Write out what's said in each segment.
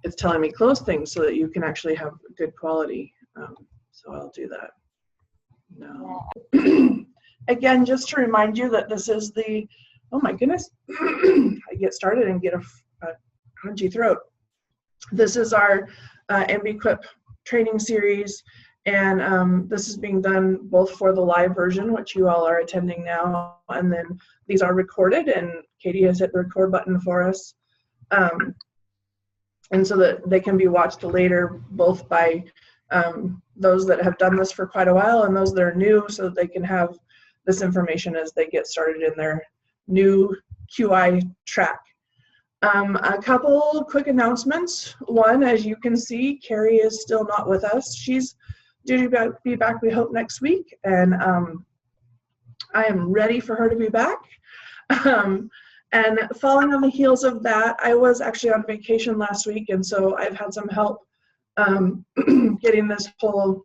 it's telling me close things so that you can actually have good quality. So I'll do that. No. Again, just to remind you that this is the, oh my goodness, I get started and get a crunchy throat. This is our MBQIP training series, and this is being done both for the live version, which you all are attending now, and then these are recorded, and Katie has hit the record button for us. And so that they can be watched later, both by those that have done this for quite a while and those that are new, so that they can have this information as they get started in their new QI track. A couple quick announcements. One, as you can see, Carrie is still not with us. She's due to be back, we hope, next week, and I am ready for her to be back. And following on the heels of that, I was actually on vacation last week, and so I've had some help getting this whole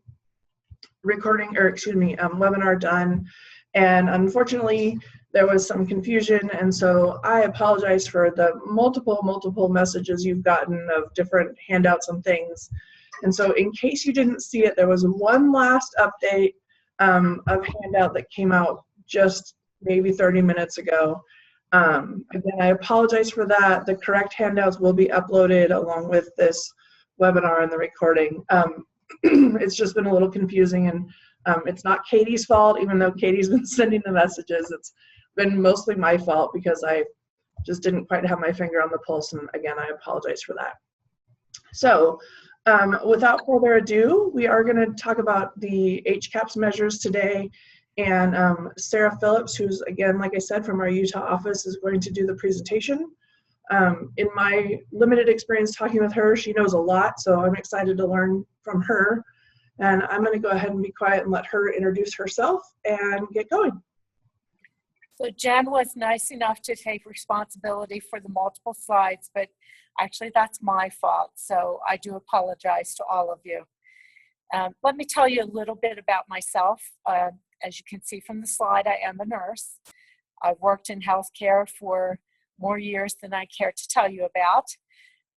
recording, or excuse me, webinar done. And unfortunately, there was some confusion, and so I apologize for the multiple messages you've gotten of different handouts and things. And so in case you didn't see it, there was one last update of handout that came out just maybe 30 minutes ago. Again, I apologize for that. The correct handouts will be uploaded along with this webinar and the recording. It's just been a little confusing, and it's not Katie's fault, even though Katie's been sending the messages. It's been mostly my fault because I just didn't quite have my finger on the pulse, and again, I apologize for that. So without further ado, we are going to talk about the HCAHPS measures today. And Sarah Phillips, who's, again, like I said, from our Utah office, is going to do the presentation. In my limited experience talking with her, she knows a lot, so I'm excited to learn from her. And I'm going to go ahead and be quiet and let her introduce herself and get going. So Jen was nice enough to take responsibility for the multiple slides, but actually that's my fault, so I do apologize to all of you. Let me tell you a little bit about myself. As you can see from the slide, I am a nurse. I've worked in healthcare for more years than I care to tell you about,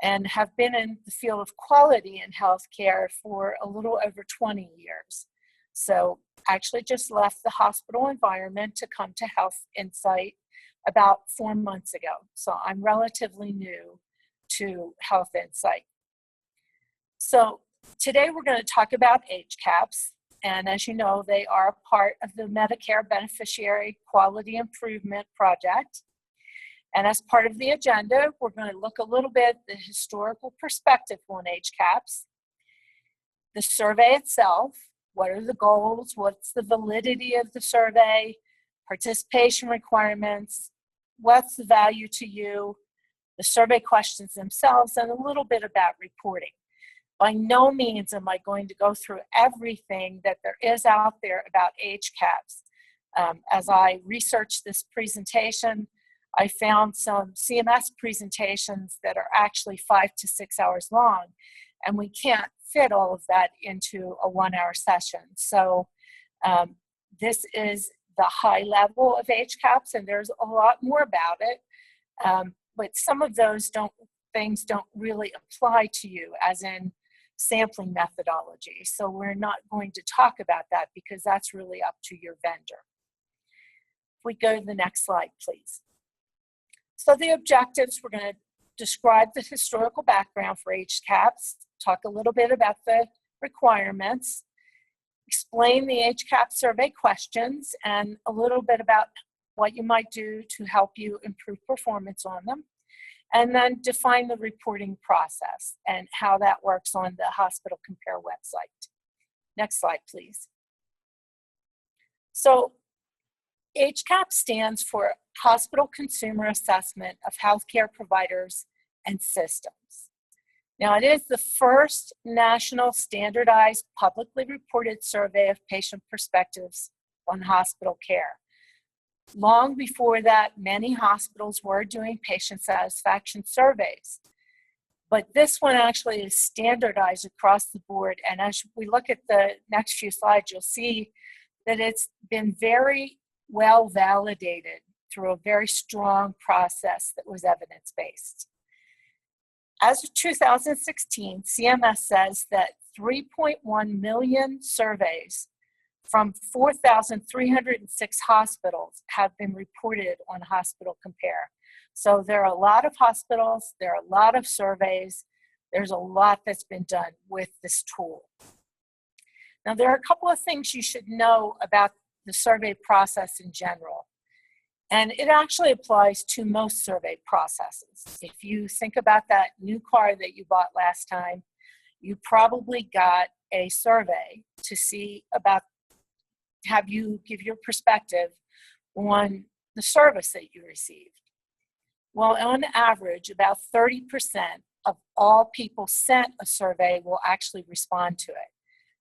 and have been in the field of quality in healthcare for a little over 20 years. So actually just left the hospital environment to come to Health Insight about 4 months ago. So I'm relatively new to Health Insight. So today we're going to talk about HCAHPS. And as you know, they are a part of the Medicare Beneficiary Quality Improvement Project. And as part of the agenda, we're going to look a little bit at the historical perspective on HCAHPS, the survey itself, what are the goals, what's the validity of the survey, participation requirements, what's the value to you, the survey questions themselves, and a little bit about reporting. By no means am I going to go through everything that there is out there about HCAHPS. As I researched this presentation, I found some CMS presentations that are actually 5 to 6 hours long, and we can't fit all of that into a 1-hour session. So this is the high level of HCAHPS, and there's a lot more about it, but some of those things don't really apply to you, as in sampling methodology. So we're not going to talk about that because that's really up to your vendor. If we go to the next slide, please. So the objectives, we're going to describe the historical background for HCAHPS, talk a little bit about the requirements, explain the HCAHPS survey questions, and a little bit about what you might do to help you improve performance on them, and then define the reporting process and how that works on the Hospital Compare website. Next slide, please. So HCAHPS stands for Hospital Consumer Assessment of Healthcare Providers and Systems. Now, it is the first national standardized publicly reported survey of patient perspectives on hospital care. Long before that, many hospitals were doing patient satisfaction surveys, but this one actually is standardized across the board. And as we look at the next few slides, you'll see that it's been very well validated through a very strong process that was evidence-based. As of 2016, CMS says that 3.1 million surveys from 4,306 hospitals have been reported on Hospital Compare. So there are a lot of hospitals, there are a lot of surveys, there's a lot that's been done with this tool. Now, there are a couple of things you should know about the survey process in general. And it actually applies to most survey processes. If you think about that new car that you bought last time, you probably got a survey to see about, have you give your perspective on the service that you received. Well, on average, about 30% of all people sent a survey will actually respond to it.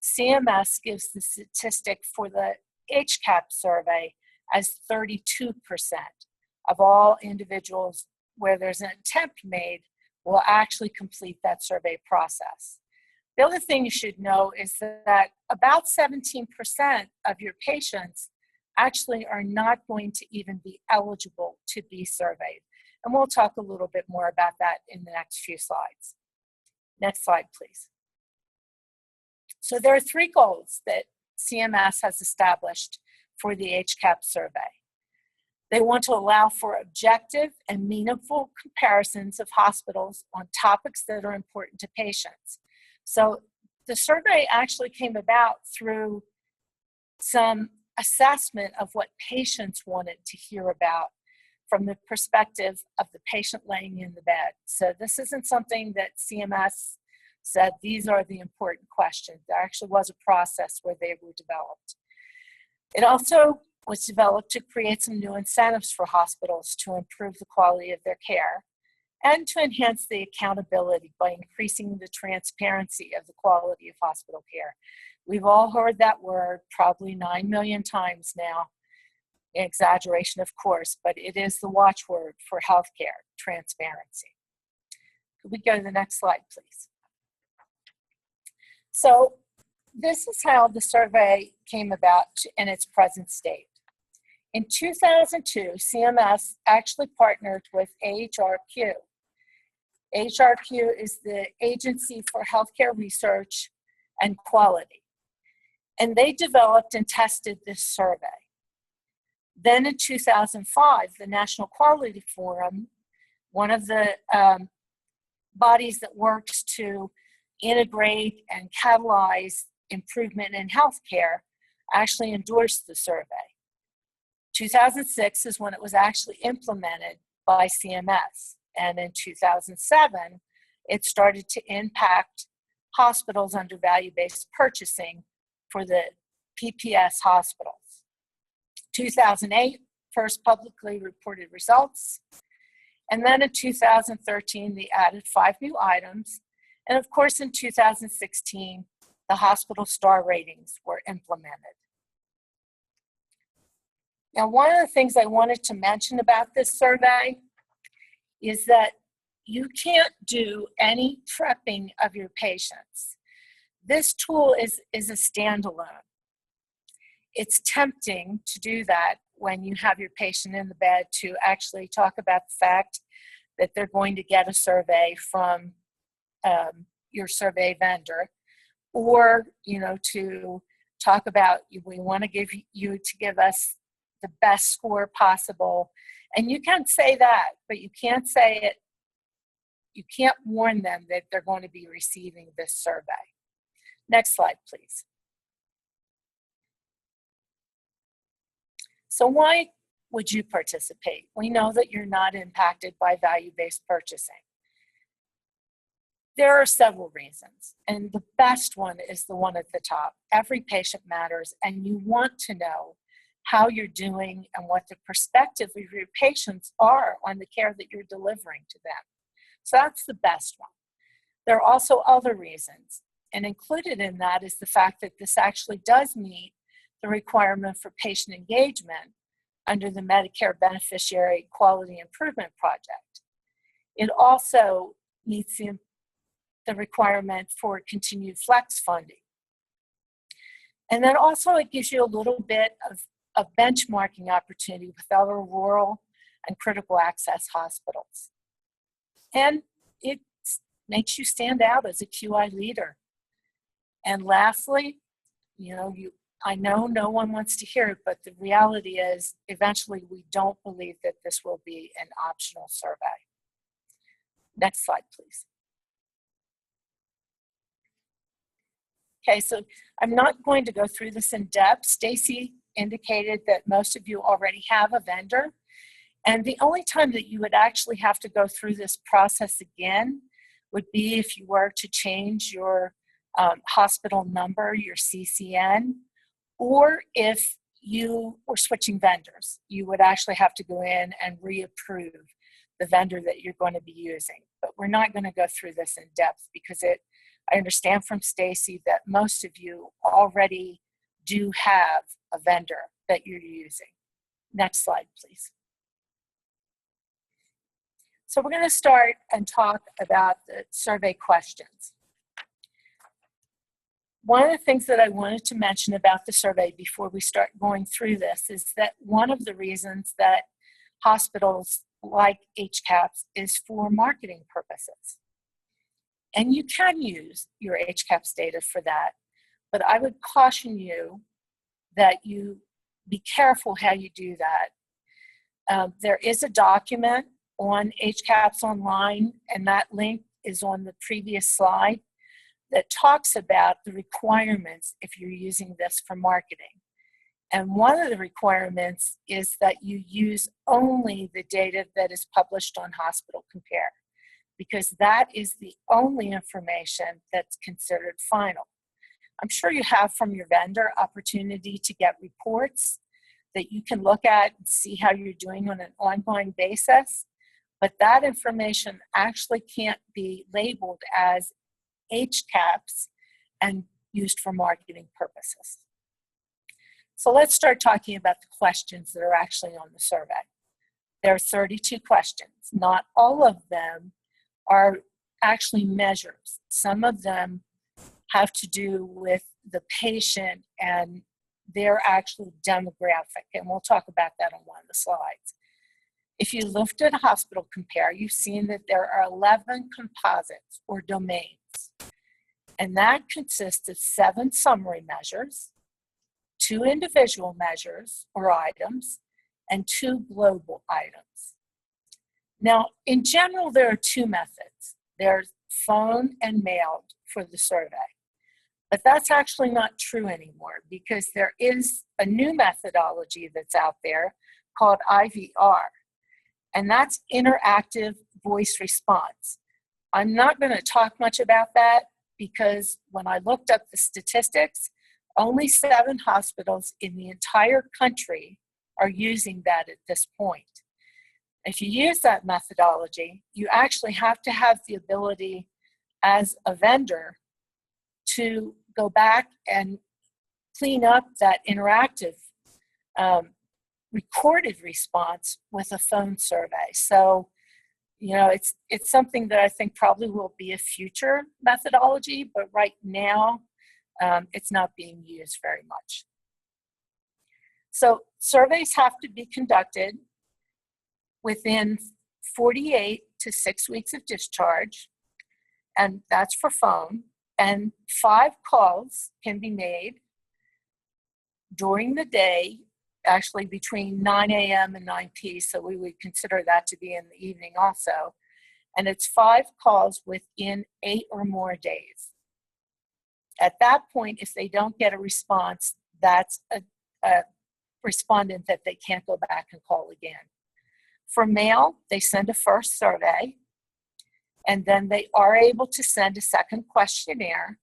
CMS gives the statistic for the HCAHPS survey as 32% of all individuals where there's an attempt made will actually complete that survey process. The other thing you should know is that about 17% of your patients actually are not going to even be eligible to be surveyed. And we'll talk a little bit more about that in the next few slides. Next slide, please. So there are 3 goals that CMS has established for the HCAHPS survey. They want to allow for objective and meaningful comparisons of hospitals on topics that are important to patients. So the survey actually came about through some assessment of what patients wanted to hear about from the perspective of the patient laying in the bed. So this isn't something that CMS said, these are the important questions. There actually was a process where they were developed. It also was developed to create some new incentives for hospitals to improve the quality of their care and to enhance the accountability by increasing the transparency of the quality of hospital care. We've all heard that word probably 9 million times now. Exaggeration, of course, but it is the watchword for healthcare, transparency. Could we go to the next slide, please? So this is how the survey came about in its present state. In 2002, CMS actually partnered with AHRQ. AHRQ is the Agency for Healthcare Research and Quality. And they developed and tested this survey. Then in 2005, the National Quality Forum, one of the bodies that works to integrate and catalyze improvement in healthcare, actually endorsed the survey. 2006 is when it was actually implemented by CMS. And in 2007, it started to impact hospitals under value-based purchasing for the PPS hospitals. 2008, first publicly reported results. And then in 2013, they added 5 new items. And of course, in 2016, the hospital star ratings were implemented. Now, one of the things I wanted to mention about this survey is that you can't do any prepping of your patients. This tool is a standalone. It's tempting to do that when you have your patient in the bed to actually talk about the fact that they're going to get a survey from your survey vendor, or to talk about we want to give you to give us the best score possible. And you can say that, but you can't say it. You can't warn them that they're going to be receiving this survey. Next slide, please. So why would you participate? We know that you're not impacted by value-based purchasing. There are several reasons, and the best one is the one at the top. Every patient matters, and you want to know how you're doing and what the perspective of your patients are on the care that you're delivering to them. So that's the best one. There are also other reasons, and included in that is the fact that this actually does meet the requirement for patient engagement under the Medicare Beneficiary Quality Improvement Project. It also meets the requirement for continued flex funding. And then also it gives you a little bit of a benchmarking opportunity with other rural and critical access hospitals. And it makes you stand out as a QI leader. And lastly, I know no one wants to hear it, but the reality is eventually we don't believe that this will be an optional survey. Next slide, please. Okay, so I'm not going to go through this in depth. Stacy indicated that most of you already have a vendor, and the only time that you would actually have to go through this process again would be if you were to change your hospital number, your CCN, or if you were switching vendors. You would actually have to go in and reapprove the vendor that you're going to be using. But we're not going to go through this in depth because I understand from Stacy that most of you already do have a vendor that you're using. Next slide, please. So we're going to start and talk about the survey questions. One of the things that I wanted to mention about the survey before we start going through this is that one of the reasons that hospitals like HCAHPS is for marketing purposes. And you can use your HCAHPS data for that, but I would caution you that you be careful how you do that. There is a document on HCAHPS Online, and that link is on the previous slide, that talks about the requirements if you're using this for marketing. And one of the requirements is that you use only the data that is published on Hospital Compare, because that is the only information that's considered final. I'm sure you have from your vendor opportunity to get reports that you can look at and see how you're doing on an ongoing basis, but that information actually can't be labeled as HCAHPS and used for marketing purposes. So let's start talking about the questions that are actually on the survey. There are 32 questions. Not all of them are actually measures. Some of them have to do with the patient and their actual demographic, and we'll talk about that on one of the slides. If you looked at Hospital Compare, you've seen that there are 11 composites or domains, and that consists of 7 summary measures, 2 individual measures or items, and 2 global items. Now, in general, there are 2 methods. There's phone and mailed for the survey. But that's actually not true anymore because there is a new methodology that's out there called IVR, and that's interactive voice response. I'm not going to talk much about that because when I looked up the statistics, only 7 hospitals in the entire country are using that at this point. If you use that methodology, you actually have to have the ability as a vendor to go back and clean up that interactive recorded response with a phone survey. So, it's something that I think probably will be a future methodology, but right now it's not being used very much. So surveys have to be conducted within 48 to 6 weeks of discharge, and that's for phone. And 5 calls can be made during the day, actually between 9 a.m. and 9 p.m., so we would consider that to be in the evening also. And it's 5 calls within 8 or more days. At that point, if they don't get a response, that's a respondent that they can't go back and call again. For mail, they send a first survey, and then they are able to send a second questionnaire,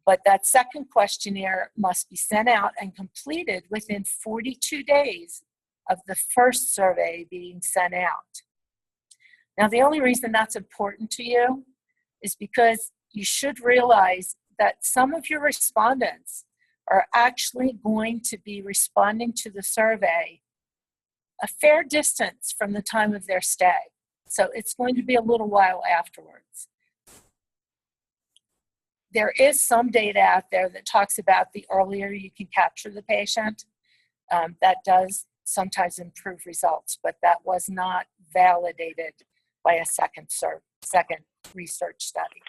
but that second questionnaire must be sent out and completed within 42 days of the first survey being sent out. Now, the only reason that's important to you is because you should realize that some of your respondents are actually going to be responding to the survey a fair distance from the time of their stay. So it's going to be a little while afterwards. There is some data out there that talks about the earlier you can capture the patient. That does sometimes improve results, but that was not validated by a second research study.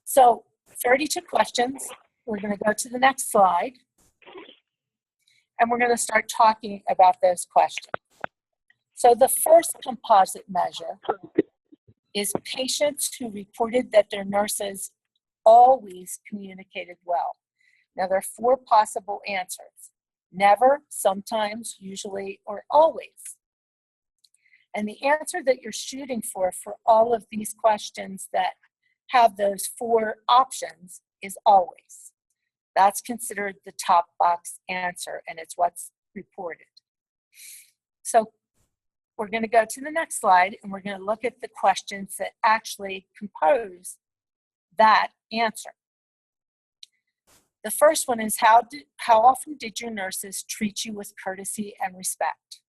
So 32 questions. We're going to go to the next slide. And we're going to start talking about those questions. So the first composite measure is patients who reported that their nurses always communicated well. Now there are 4 possible answers: never, sometimes, usually, or always. And the answer that you're shooting for all of these questions that have those 4 options is always. That's considered the top box answer, and it's what's reported. So we're going to go to the next slide, and we're going to look at the questions that actually compose that answer. The first one is, how often did your nurses treat you with courtesy and respect?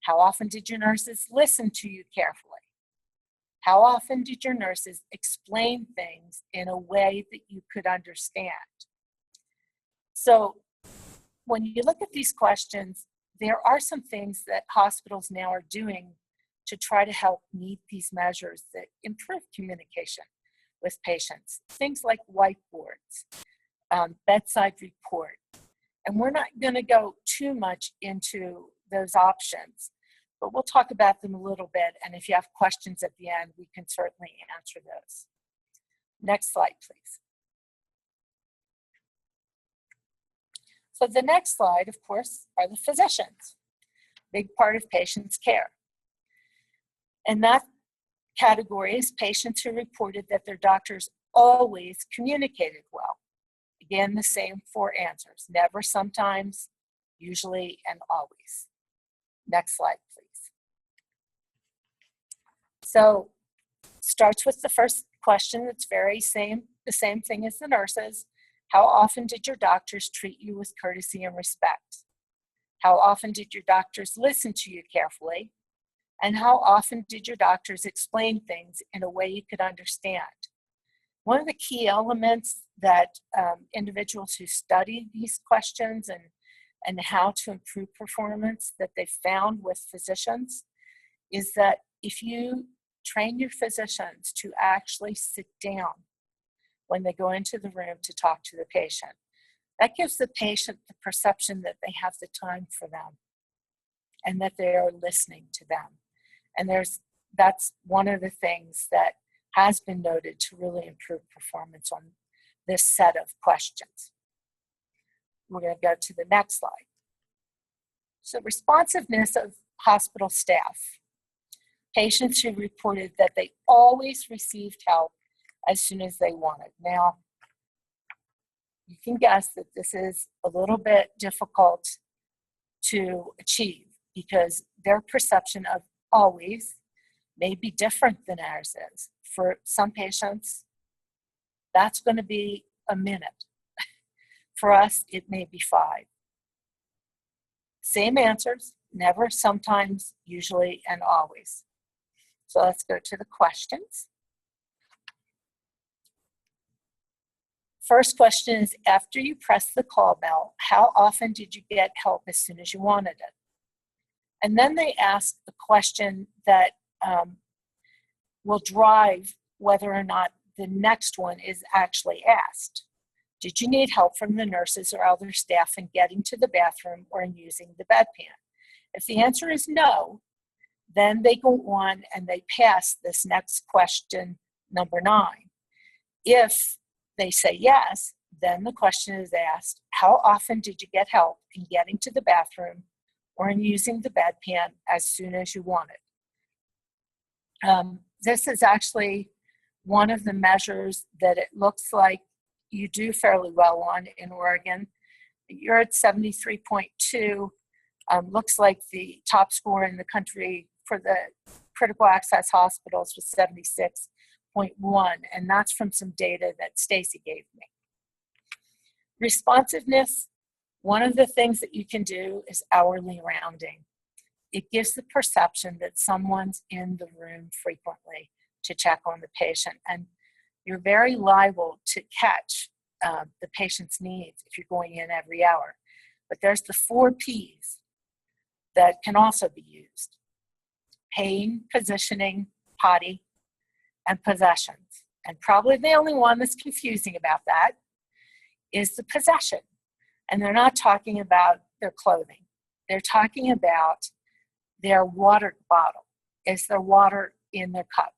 How often did your nurses listen to you carefully? How often did your nurses explain things in a way that you could understand? So when you look at these questions, there are some things that hospitals now are doing to try to help meet these measures that improve communication with patients. Things like whiteboards, bedside report. And we're not going to go too much into those options, but we'll talk about them a little bit. And if you have questions at the end, we can certainly answer those. Next slide, please. So the next slide, of course, are the physicians. Big part of patients' care. And that category is patients who reported that their doctors always communicated well. Again, the same 4 answers: never, sometimes, usually, and always. Next slide, please. So starts with the first question. It's the same thing as the nurses. How often did your doctors treat you with courtesy and respect? How often did your doctors listen to you carefully? And how often did your doctors explain things in a way you could understand? One of the key elements that individuals who study these questions and how to improve performance that they found with physicians is that if you train your physicians to actually sit down when they go into the room to talk to the patient, that gives the patient the perception that they have the time for them and that they are listening to them. And that's one of the things that has been noted to really improve performance on this set of questions. We're going to go to the next slide. So responsiveness of hospital staff. Patients who reported that they always received help as soon as they wanted. Now, you can guess that this is a little bit difficult to achieve because their perception of always may be different than ours is. For some patients, that's going to be a minute. For us, it may be 5. Same answers: never, sometimes, usually, and always. So let's go to the questions. First question is, after you press the call bell, how often did you get help as soon as you wanted it? And then they ask a question that will drive whether or not the next one is actually asked. Did you need help from the nurses or other staff in getting to the bathroom or in using the bedpan? If the answer is no, then they go on and they pass this next question, number 9. If they say yes, then the question is asked, how often did you get help in getting to the bathroom or in using the bedpan as soon as you wanted? This is actually one of the measures that it looks like you do fairly well on in Oregon. You're at 73.2. Looks like the top score in the country for the critical access hospitals was 76.1, and that's from some data that Stacy gave me. Responsiveness, one of the things that you can do is hourly rounding. It gives the perception that someone's in the room frequently to check on the patient, and you're very liable to catch the patient's needs if you're going in every hour. But there's the 4 P's that can also be used: pain, positioning, potty, and possessions. And probably the only one that's confusing about that is the possession. And they're not talking about their clothing. They're talking about their water bottle. Is there water in their cup?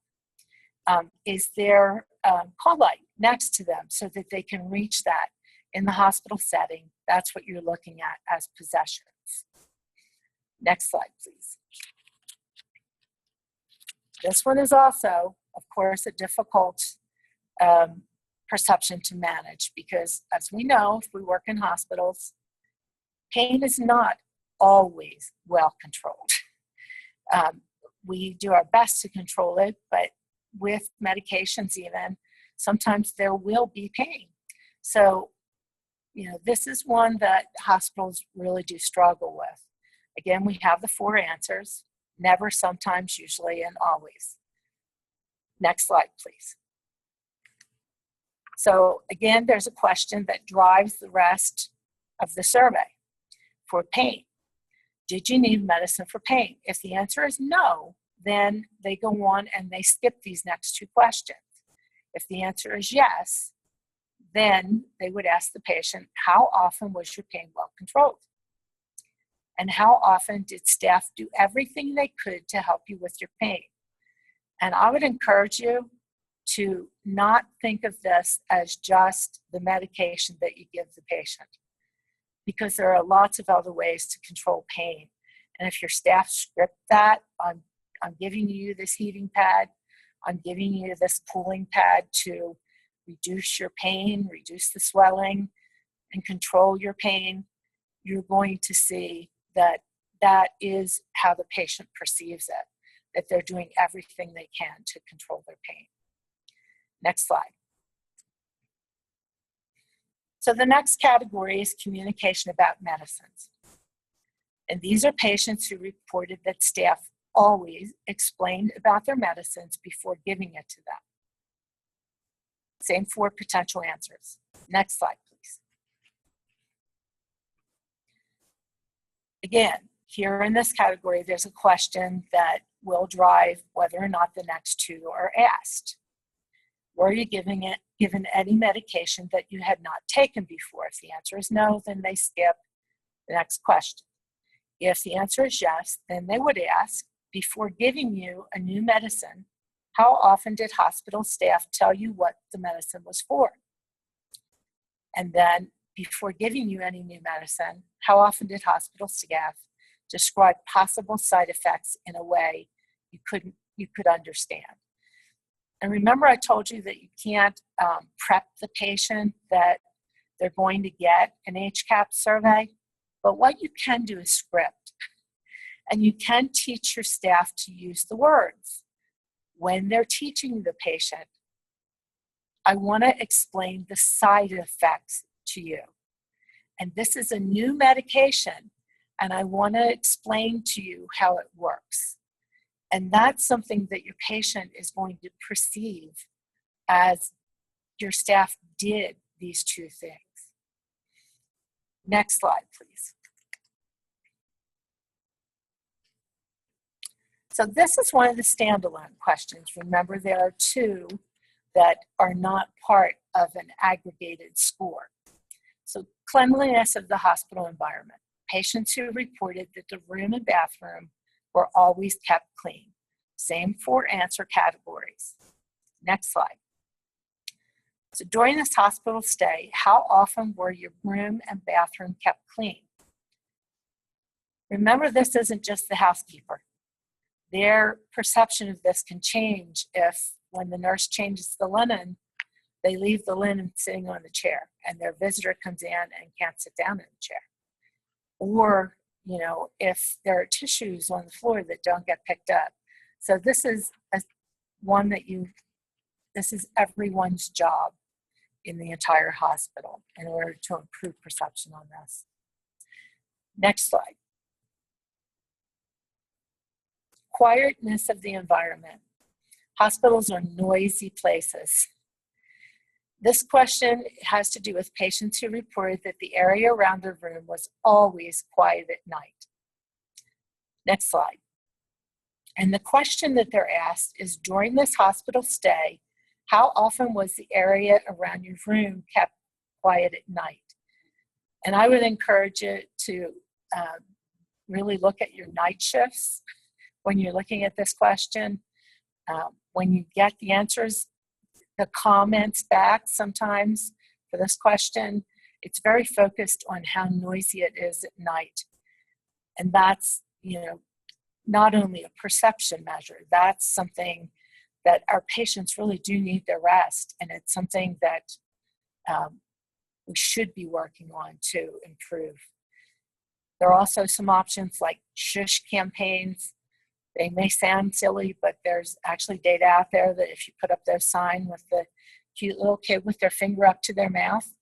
Is there call light next to them so that they can reach that in the hospital setting? That's what you're looking at as possessions. Next slide, please. This one is also, of course, a difficult perception to manage because, as we know, if we work in hospitals, pain is not always well controlled. We do our best to control it, but with medications even, sometimes there will be pain. So, this is one that hospitals really do struggle with. Again, we have the 4 answers: never, sometimes, usually, and always. Next slide, please. So again, there's a question that drives the rest of the survey for pain. Did you need medicine for pain? If the answer is no, then they go on and they skip these next 2 questions. If the answer is yes, then they would ask the patient, how often was your pain well controlled? And how often did staff do everything they could to help you with your pain? And I would encourage you to not think of this as just the medication that you give the patient, because there are lots of other ways to control pain. And if your staff script that, I'm giving you this heating pad, I'm giving you this cooling pad to reduce your pain, reduce the swelling, and control your pain, you're going to see that that is how the patient perceives it, that they're doing everything they can to control their pain. Next slide. So the next category is communication about medicines. And these are patients who reported that staff always explained about their medicines before giving it to them. Same 4 potential answers. Next slide, please. Again, here in this category, there's a question that will drive whether or not the next 2 are asked. Were you given any medication that you had not taken before? If the answer is no, then they skip the next question. If the answer is yes, then they would ask, before giving you a new medicine, how often did hospital staff tell you what the medicine was for? And then, before giving you any new medicine, how often did hospital staff describe possible side effects in a way you could understand? And remember, I told you that you can't prep the patient that they're going to get an HCAHPS survey, but what you can do is script. And you can teach your staff to use the words. When they're teaching the patient, I want to explain the side effects to you. And this is a new medication, and I want to explain to you how it works. And that's something that your patient is going to perceive as your staff did these 2 things. Next slide, please. So this is one of the standalone questions. Remember, there are 2 that are not part of an aggregated score. So cleanliness of the hospital environment. Patients who reported that the room and bathroom were always kept clean. Same 4 answer categories. Next slide. So during this hospital stay, how often were your room and bathroom kept clean? Remember, this isn't just the housekeeper. Their perception of this can change if, when the nurse changes the linen, they leave the linen sitting on the chair and their visitor comes in and can't sit down in the chair. Or, if there are tissues on the floor that don't get picked up. So this is one that this is everyone's job in the entire hospital in order to improve perception on this. Next slide. Quietness of the environment. Hospitals are noisy places. This question has to do with patients who reported that the area around their room was always quiet at night. Next slide. And the question that they're asked is, during this hospital stay, how often was the area around your room kept quiet at night? And I would encourage you to really look at your night shifts when you're looking at this question. When you get the answers, the comments back sometimes for this question, it's very focused on how noisy it is at night. And that's, not only a perception measure, that's something that our patients really do need their rest. And it's something that we should be working on to improve. There are also some options like shush campaigns. They may sound silly, but there's actually data out there that if you put up those signs with the cute little kid with their finger up to their mouth,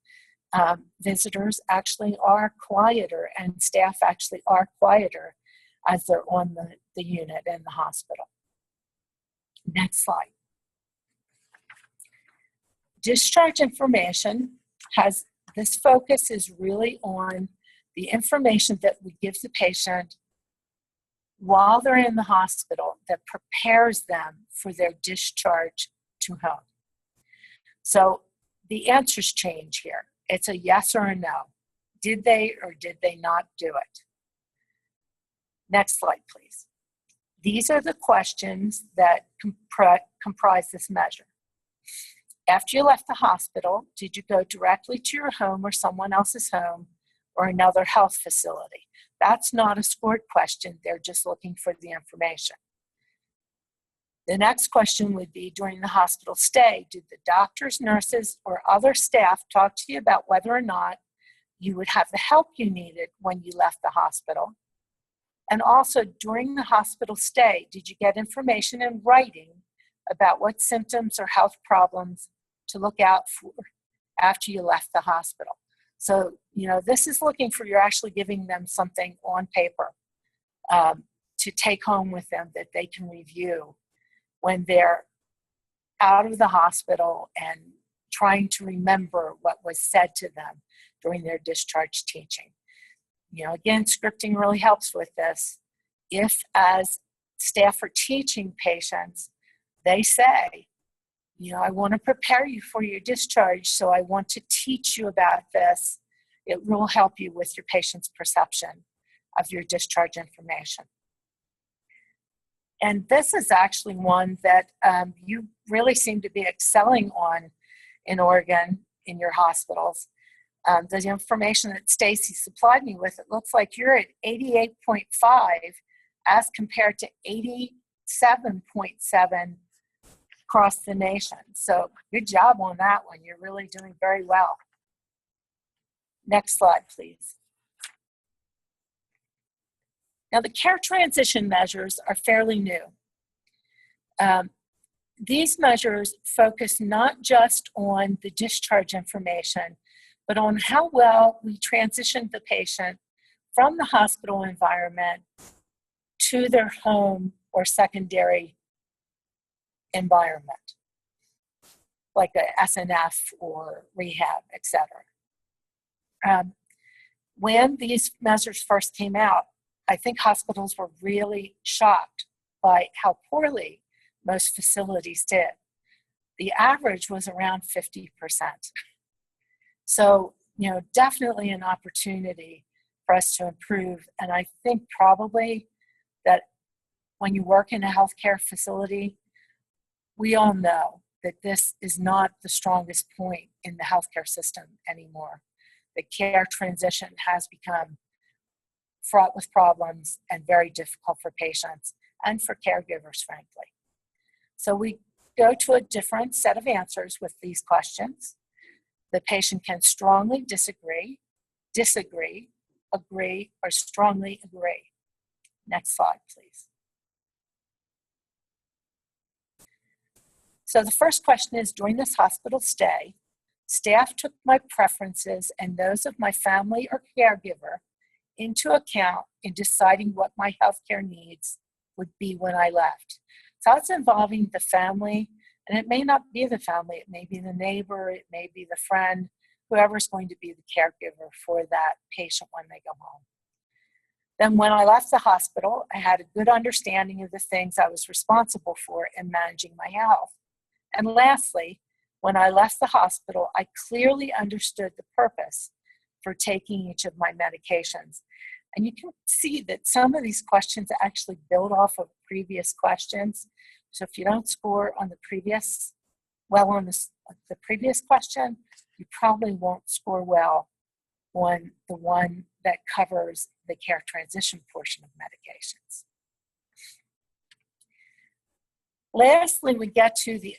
visitors actually are quieter and staff actually are quieter as they're on the unit in the hospital. Next slide. Discharge information has, this focus is really on the information that we give the patient while they're in the hospital that prepares them for their discharge to home. So the answers change here. It's a yes or a no. Did they or did they not do it? Next slide, please. These are the questions that comprise this measure. After you left the hospital, did you go directly to your home or someone else's home or another health facility? That's not a scored question. They're just looking for the information. The next question would be, during the hospital stay, did the doctors, nurses, or other staff talk to you about whether or not you would have the help you needed when you left the hospital? And also, during the hospital stay, did you get information in writing about what symptoms or health problems to look out for after you left the hospital? So, this is looking for, you're actually giving them something on paper to take home with them that they can review when they're out of the hospital and trying to remember what was said to them during their discharge teaching. Again, scripting really helps with this. If, as staff are teaching patients, they say, I want to prepare you for your discharge, so I want to teach you about this, it will help you with your patient's perception of your discharge information. And this is actually one that you really seem to be excelling on in Oregon in your hospitals. The information that Stacy supplied me with, it looks like you're at 88.5 as compared to 87.7 across the nation. So good job on that one. You're really doing very well. Next slide, please. Now, the care transition measures are fairly new. These measures focus not just on the discharge information, but on how well we transition the patient from the hospital environment to their home or secondary environment, like a SNF or rehab, etc. When these measures first came out, I think hospitals were really shocked by how poorly most facilities did. The average was around 50%. So, definitely an opportunity for us to improve. And I think probably that when you work in a healthcare facility, we all know that this is not the strongest point in the healthcare system anymore. The care transition has become fraught with problems and very difficult for patients and for caregivers, frankly. So we go to a different set of answers with these questions. The patient can strongly disagree, agree, or strongly agree. Next slide, please. So the first question is, during this hospital stay, staff took my preferences and those of my family or caregiver into account in deciding what my healthcare needs would be when I left. So it's involving the family, and it may not be the family, it may be the neighbor, it may be the friend, whoever's going to be the caregiver for that patient when they go home. Then when I left the hospital, I had a good understanding of the things I was responsible for in managing my health. And lastly, when I left the hospital, I clearly understood the purpose for taking each of my medications. And you can see that some of these questions actually build off of previous questions. So if you don't score on the previous, on the previous question, you probably won't score well on the one that covers the care transition portion of medications. Lastly, we get to the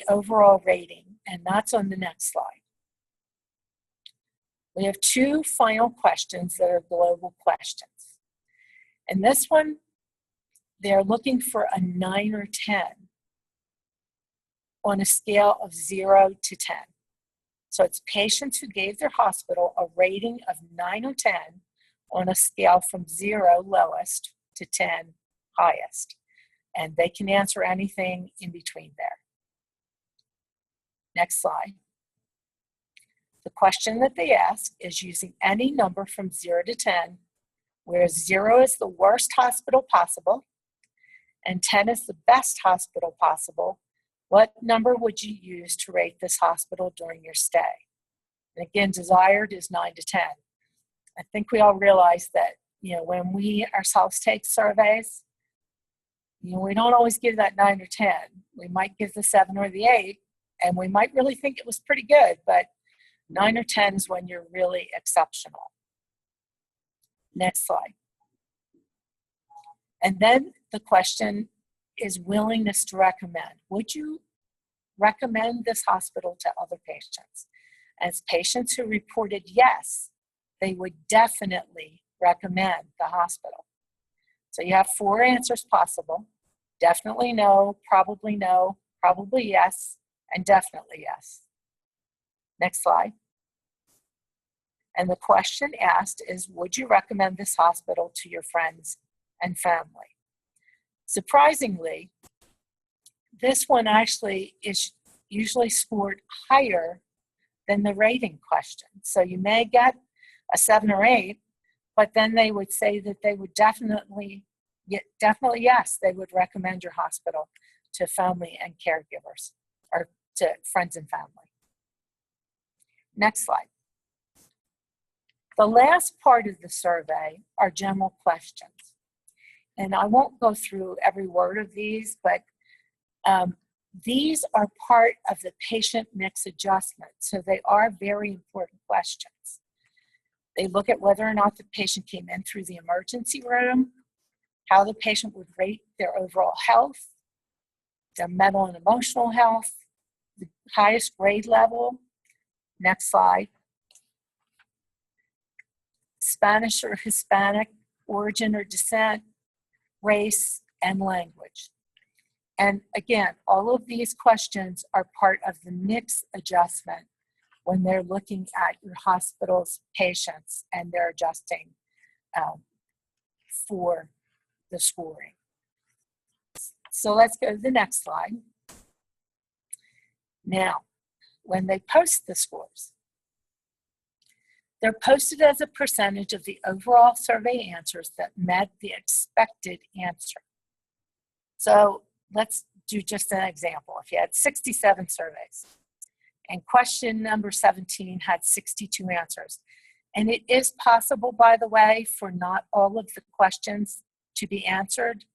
overall rating, and that's on the next slide. We have two final questions that are global questions. And this one, they're looking for a 9 or 10 on a scale of 0 to 10. So it's patients who gave their hospital a rating of 9 or 10 on a scale from 0, lowest, to 10, highest. And they can answer anything in between there. Next slide. The question that they ask is using any number from 0 to 10, where 0 is the worst hospital possible and 10 is the best hospital possible. What number would you use to rate this hospital during your stay? And again, desired is 9 to 10. I think we all realize that, when we ourselves take surveys, we don't always give that 9 or 10. We might give the 7 or the 8, and we might really think it was pretty good, but 9 or 10 is when you're really exceptional. Next slide. And then the question is willingness to recommend. Would you recommend this hospital to other patients? As patients who reported yes, they would definitely recommend the hospital. So you have 4 answers possible: definitely no, probably yes, and definitely yes. Next slide. And the question asked is, would you recommend this hospital to your friends and family? Surprisingly, this one actually is usually scored higher than the rating question. So you may get a 7 or 8, but then they would say that they would definitely yes, they would recommend your hospital to family and caregivers, or to friends and family. Next slide. The last part of the survey are general questions. And I won't go through every word of these, but these are part of the patient mix adjustment. So they are very important questions. They look at whether or not the patient came in through the emergency room, how the patient would rate their overall health, their mental and emotional health, the highest grade level. Next slide. Spanish or Hispanic origin or descent, race, and language. And again, all of these questions are part of the mix adjustment when they're looking at your hospital's patients and they're adjusting for the scoring. So let's go to the next slide. Now, when they post the scores, they're posted as a percentage of the overall survey answers that met the expected answer. So let's do just an example. If you had 67 surveys and question number 17 had 62 answers, and it is possible, by the way, for not all of the questions to be answered.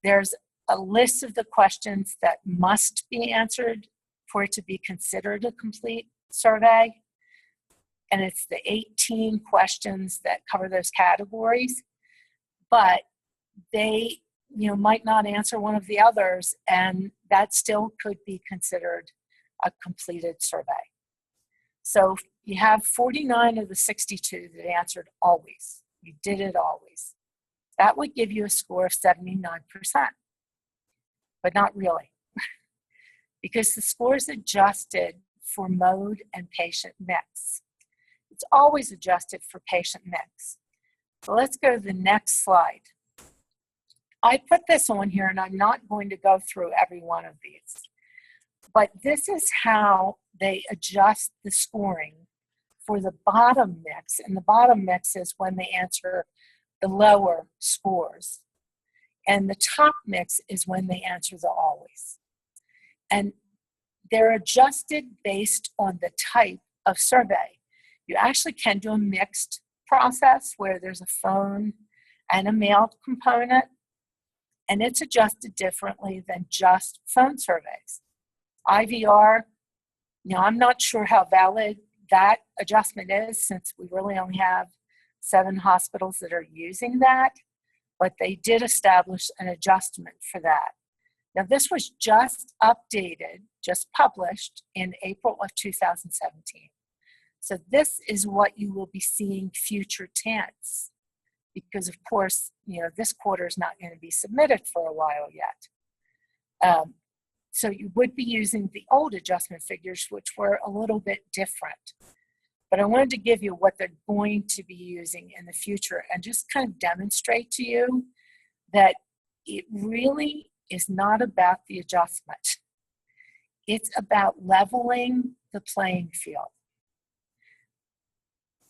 There's a list of the questions that must be answered for it to be considered a complete survey. And it's the 18 questions that cover those categories, but they might not answer one of the others, and that still could be considered a completed survey. So you have 49 of the 62 that answered always. You did it always. That would give you a score of 79%, but not really, because the score is adjusted for mode and patient mix. It's always adjusted for patient mix. So let's go to the next slide. I put this on here, and I'm not going to go through every one of these, but this is how they adjust the scoring for the bottom mix. And the bottom mix is when they answer the lower scores. And the top mix is when they answer the always. And they're adjusted based on the type of survey. You actually can do a mixed process where there's a phone and a mail component, and it's adjusted differently than just phone surveys. IVR, I'm not sure how valid that adjustment is, since we really only have 7 hospitals that are using that, but they did establish an adjustment for that. Now, this was just updated, just published in April of 2017. So this is what you will be seeing future tense, because of course, this quarter is not going to be submitted for a while yet. So you would be using the old adjustment figures, which were a little bit different. But I wanted to give you what they're going to be using in the future and just kind of demonstrate to you that it really is not about the adjustment. It's about leveling the playing field.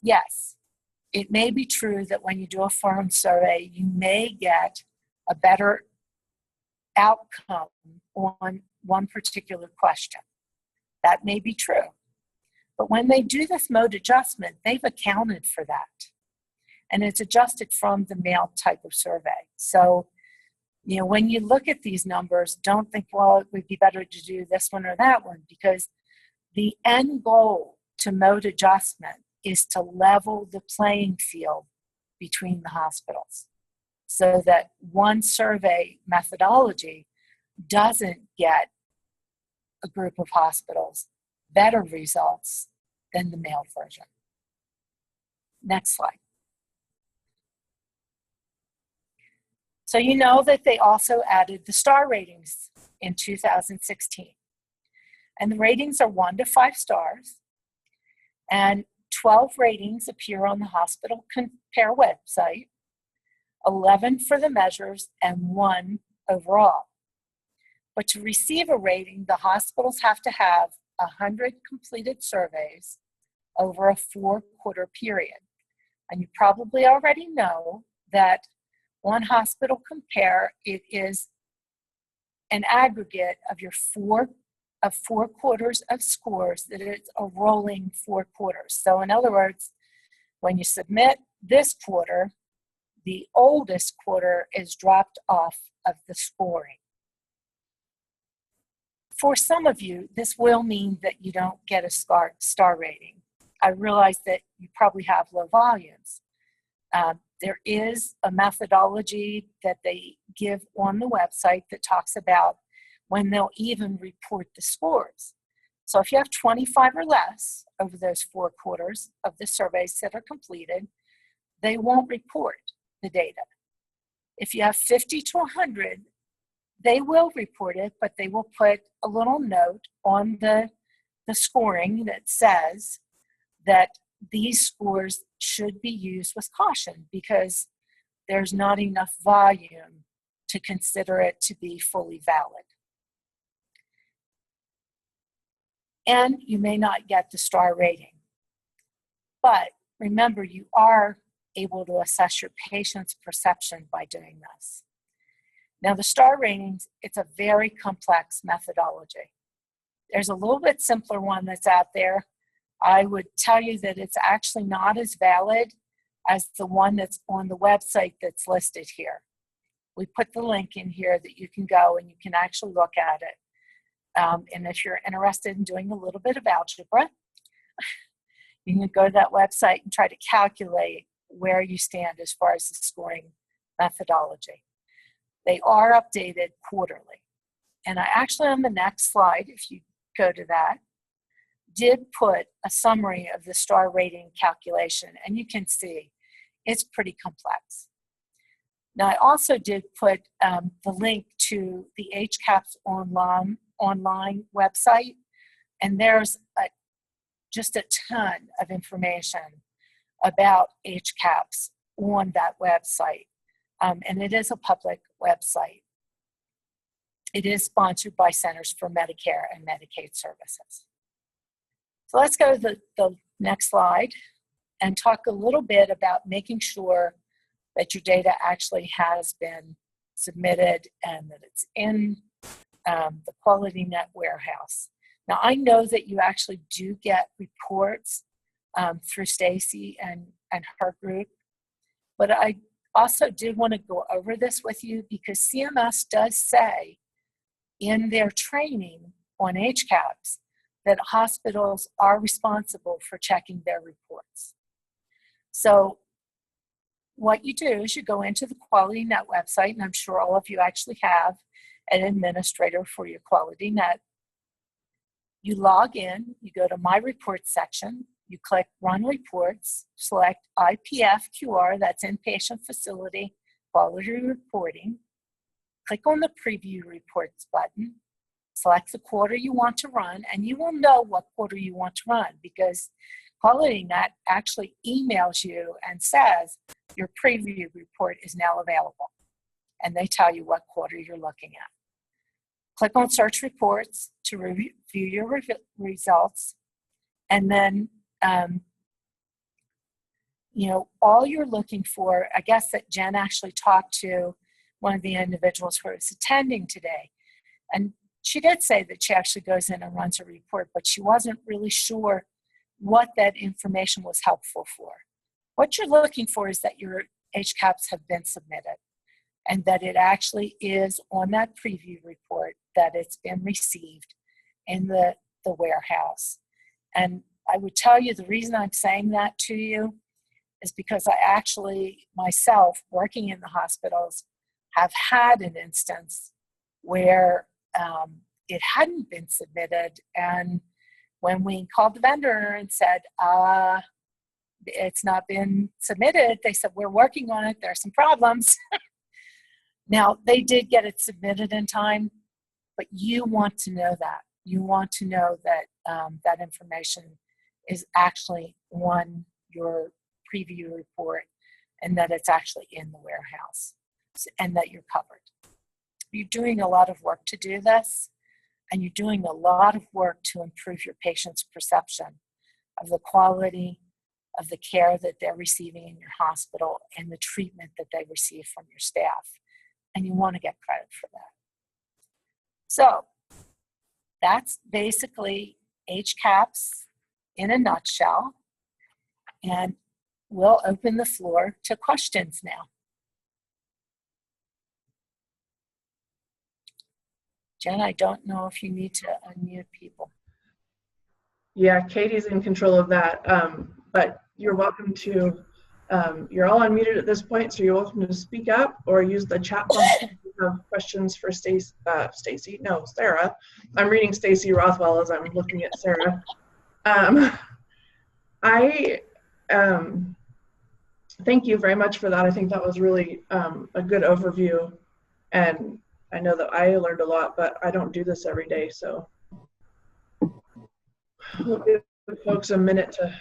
Yes, it may be true that when you do a phone survey, you may get a better outcome on one particular question. That may be true. But when they do this mode adjustment, they've accounted for that. And it's adjusted from the mail type of survey. So, when you look at these numbers, don't think, well, it would be better to do this one or that one, because the end goal to mode adjustment is to level the playing field between the hospitals so that one survey methodology doesn't get a group of hospitals better results than the mail version. Next slide. So you know that they also added the star ratings in 2016. And the ratings are 1 to 5 stars. And 12 ratings appear on the Hospital Compare website, 11 for the measures, and 1 overall. But to receive a rating, the hospitals have to have 100 completed surveys over a 4-quarter period. And you probably already know that on Hospital Compare, it is an aggregate of your 4 quarters of scores, that it's a rolling 4 quarters. So in other words, when you submit this quarter, the oldest quarter is dropped off of the scoring. For some of you, this will mean that you don't get a star rating. I realize that you probably have low volumes. There is a methodology that they give on the website that talks about when they'll even report the scores. So if you have 25 or less over those 4 quarters of the surveys that are completed, they won't report the data. If you have 50 to 100, they will report it, but they will put a little note on the scoring that says that these scores should be used with caution because there's not enough volume to consider it to be fully valid. And you may not get the star rating. But remember, you are able to assess your patient's perception by doing this. Now, the star ratings, it's a very complex methodology. There's a little bit simpler one that's out there. I would tell you that it's actually not as valid as the one that's on the website that's listed here. We put the link in here that you can go and you can actually look at it. And if you're interested in doing a little bit of algebra, you can go to that website and try to calculate where you stand as far as the scoring methodology. They are updated quarterly. And I actually, on the next slide, if you go to that, did put a summary of the star rating calculation, and you can see it's pretty complex. Now, I also did put the link to the HCAHPS online website, and there's just a ton of information about HCAHPS on that website, and it is a public website. It is sponsored by Centers for Medicare and Medicaid Services. So let's go to the next slide and talk a little bit about making sure that your data actually has been submitted and that it's in the QualityNet warehouse. Now, I know that you actually do get reports through Stacy and her group, but I also did want to go over this with you because CMS does say in their training on HCAHPS that hospitals are responsible for checking their reports. So what you do is you go into the QualityNet website, and I'm sure all of you actually have an administrator for your QualityNet. You log in, you go to My Reports section, you click Run Reports, select IPF-QR, that's Inpatient Facility Quality Reporting. Click on the Preview Reports button, select the quarter you want to run, and you will know what quarter you want to run because QualityNet actually emails you and says your preview report is now available, and they tell you what quarter you're looking at. Click on Search Reports to review your results, and then all you're looking for, I guess that Jen actually talked to one of the individuals who was attending today, and she did say that she actually goes in and runs a report, but she wasn't really sure what that information was helpful for. What you're looking for is that your HCAHPS have been submitted and that it actually is on that preview report that it's been received in the warehouse. And I would tell you the reason I'm saying that to you is because I actually, myself, working in the hospitals, have had an instance where it hadn't been submitted, and when we called the vendor and said, it's not been submitted, they said, we're working on it, there are some problems. Now, they did get it submitted in time, but you want to know that. You want to know that that information is actually on your preview report and that it's actually in the warehouse and that you're covered. You're doing a lot of work to do this, and you're doing a lot of work to improve your patient's perception of the quality of the care that they're receiving in your hospital and the treatment that they receive from your staff. And you want to get credit for that. So that's basically HCAHPS in a nutshell. And we'll open the floor to questions now. Jen, I don't know if you need to unmute people. Yeah, Katie's in control of that, but you're welcome to, you're all unmuted at this point, so you're welcome to speak up or use the chat function if you have questions for Sarah. I'm reading Stacy Rothwell as I'm looking at Sarah. Thank you very much for that. I think that was really a good overview, and I know that I learned a lot, but I don't do this every day, so we'll give the folks a minute to.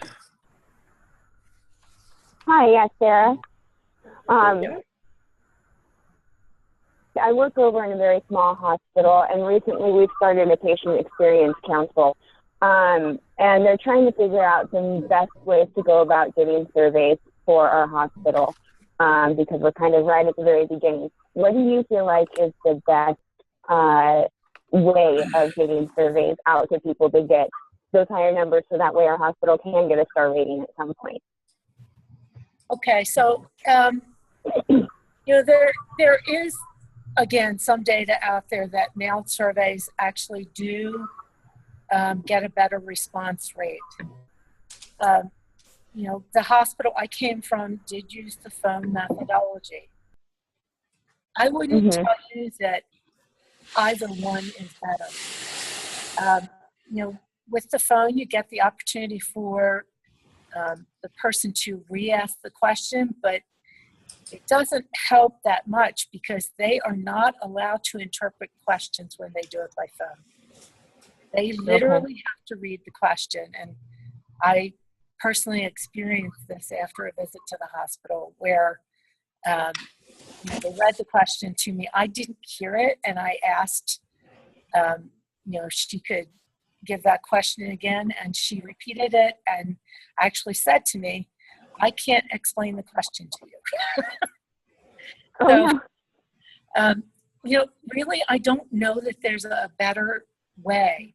Hi, yes, Sarah. Yeah. I work over in a very small hospital, and recently we've started a patient experience council, and they're trying to figure out some best ways to go about getting surveys for our hospital, because we're kind of right at the very beginning. What do you feel like is the best way of getting surveys out to people to get those higher numbers so that way our hospital can get a star rating at some point? Okay, so there is, again, some data out there that mailed surveys actually do get a better response rate. The hospital I came from did use the phone methodology. I wouldn't tell you that either one is better. With the phone, you get the opportunity for the person to re-ask the question, but it doesn't help that much because they are not allowed to interpret questions when they do it by phone. They literally have to read the question, and I personally experienced this after a visit to the hospital where they read the question to me. I didn't hear it, and I asked if she could give that question again, and she repeated it and actually said to me, I can't explain the question to you. Oh, So, no. you know, really, I don't know that there's a better way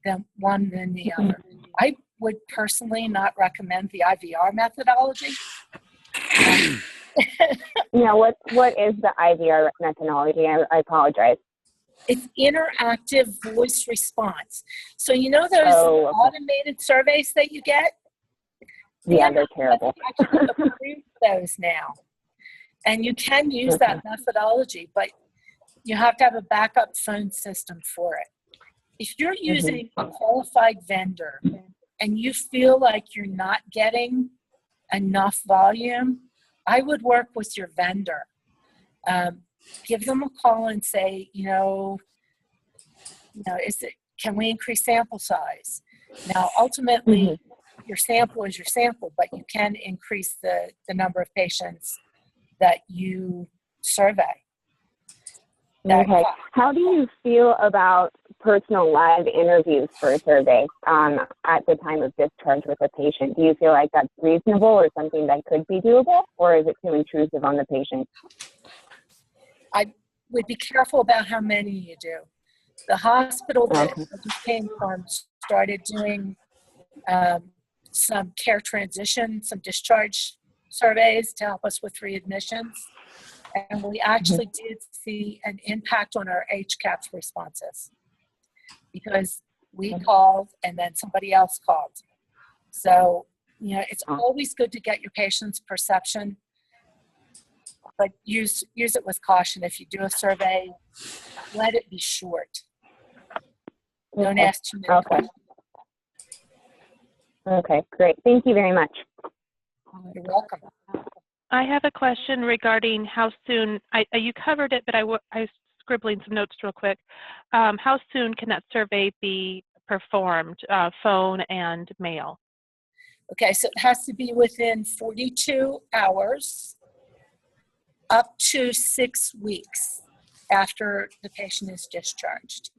than one than the other. I would personally not recommend the IVR methodology. Yeah, what is the IVR methodology? I apologize. It's interactive voice response. So you know those Oh, okay. automated surveys that you get? Yeah, they're terrible. Actually approved those now. And you can use that methodology, but you have to have a backup phone system for it. If you're using a qualified vendor and you feel like you're not getting enough volume, I would work with your vendor. Give them a call and say, can we increase sample size? Now, ultimately, your sample is your sample, but you can increase the number of patients that you survey. Okay. How do you feel about personal live interviews for a survey at the time of discharge with a patient? Do you feel like that's reasonable or something that could be doable, or is it too intrusive on the patient? I would be careful about how many you do. The hospital that I just came from started doing some care transition, some discharge surveys to help us with readmissions. And we actually did see an impact on our HCAHPS responses because we called and then somebody else called. So, it's always good to get your patient's perception, but use it with caution. If you do a survey, let it be short. Don't ask too many questions. Okay, great. Thank you very much. You're welcome. I have a question regarding how soon, you covered it, but I was scribbling some notes real quick. How soon can that survey be performed, phone and mail? Okay, so it has to be within 42 hours up to 6 weeks after the patient is discharged.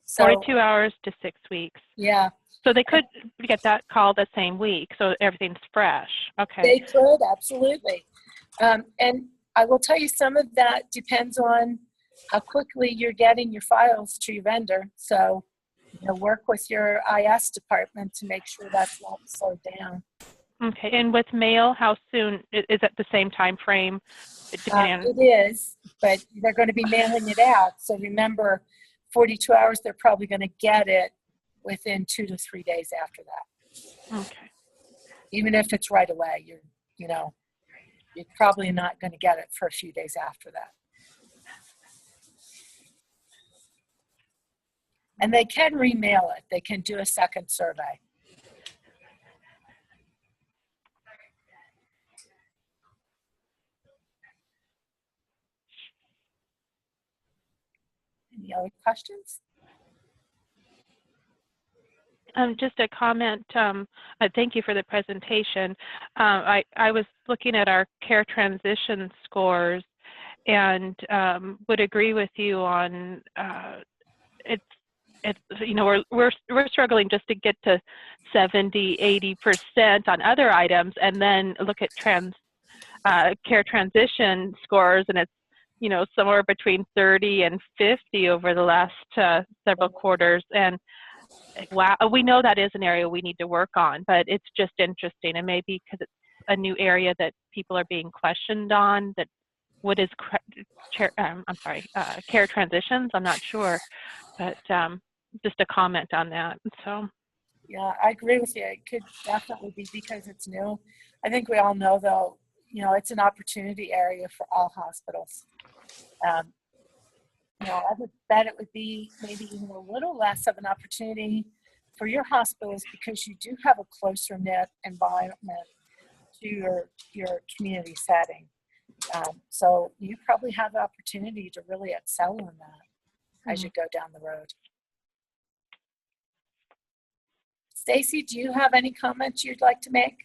So, 42 hours to 6 weeks. Yeah. So they could get that call the same week, so everything's fresh. Okay. They could, absolutely. And I will tell you, some of that depends on how quickly you're getting your files to your vendor. So, work with your IS department to make sure that's not slowed down. Okay, and with mail, how soon? Is it the same time frame? It is, but they're going to be mailing it out. So remember, 42 hours, they're probably going to get it within 2 to 3 days after that. Okay. Even if it's right away, you're probably not going to get it for a few days after that. And they can remail it. They can do a second survey. Any other questions? Just a comment. Thank you for the presentation. I was looking at our care transition scores and would agree with you on it's we're struggling just to get to 70-80% on other items, and then look at care transition scores, and it's somewhere between 30 and 50 over the last several quarters. And wow, we know that is an area we need to work on, but it's just interesting, and maybe because it's a new area that people are being questioned on, that what is care transitions, I'm not sure, but just a comment on that. So yeah, I agree with you. It could definitely be because it's new. I think we all know, though, it's an opportunity area for all hospitals. I would bet it would be maybe even a little less of an opportunity for your hospitals because you do have a closer knit environment to your community setting. So you probably have the opportunity to really excel in that as you go down the road. Stacy, do you have any comments you'd like to make?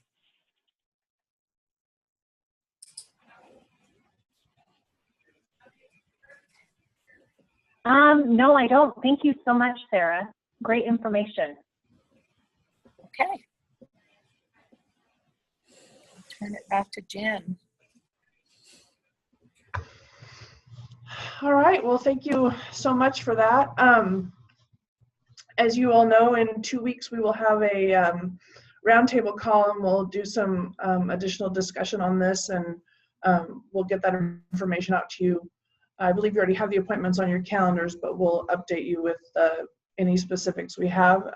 No, I don't. Thank you so much, Sarah. Great information. Okay. Turn it back to Jen. All right, well, thank you so much for that. As you all know, in 2 weeks, we will have a roundtable call, and we'll do some additional discussion on this, and we'll get that information out to you. I believe you already have the appointments on your calendars, but we'll update you with any specifics we have.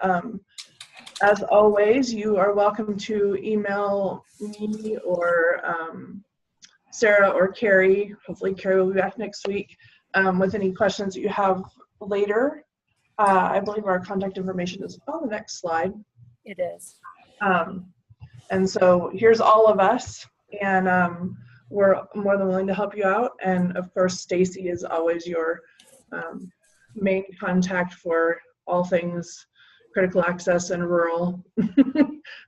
As always, you are welcome to email me or Sarah or Carrie. Hopefully Carrie will be back next week with any questions that you have later. I believe our contact information is on the next slide. It is. And so here's all of us, and we're more than willing to help you out. And of course, Stacy is always your main contact for all things critical access and rural.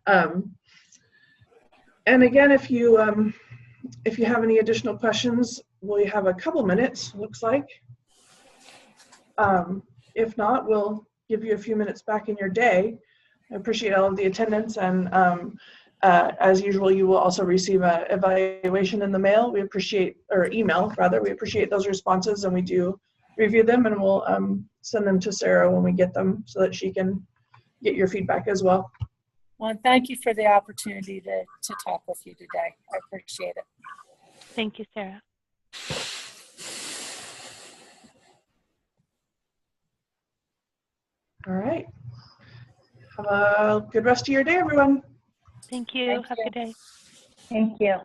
And again, if you have any additional questions, we have a couple minutes, looks like. If not, we'll give you a few minutes back in your day. I appreciate all of the attendance, and as usual, you will also receive an evaluation in the mail. We appreciate, or email rather, we appreciate those responses, and we do review them, and we'll send them to Sarah when we get them so that she can get your feedback as well. Well, and thank you for the opportunity to talk with you today. I appreciate it. Thank you, Sarah. All right. Have a good rest of your day, everyone. Thank you. Have a good day. Thank you.